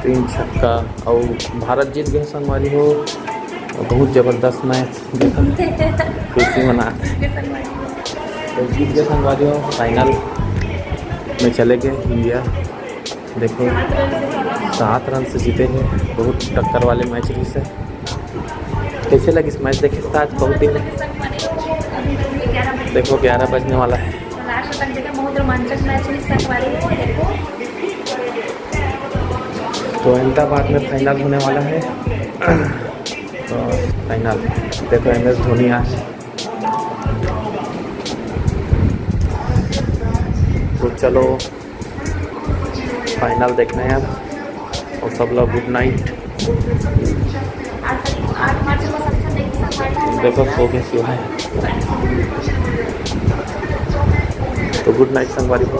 3 छक्का और भारत जीत गए संगवारी हो। बहुत ज़बरदस्त मैच देखा, खुशी मना तो जीत गए संगवारी हो। फाइनल में चले गए इंडिया। देखो 7 रन से जीते हैं। बहुत टक्कर वाले मैच रही से। कैसे लगी इस मैच देखे आज बहुत दिन। देखो 11 बजने वाला है। लास्ट तक देखा, बहुत रोमांचक मैच है संगवारी हो। देखो तो अहमदाबाद में फाइनल होने वाला है। तो फाइनल देखो MS धोनी आए। तो चलो फाइनल देखना है अब। और सब लोग गुड नाइट। 8 मार्च को सबसे देखी संगवारी। देखो सो के सिवाय। तो गुड नाइट संगवारी को।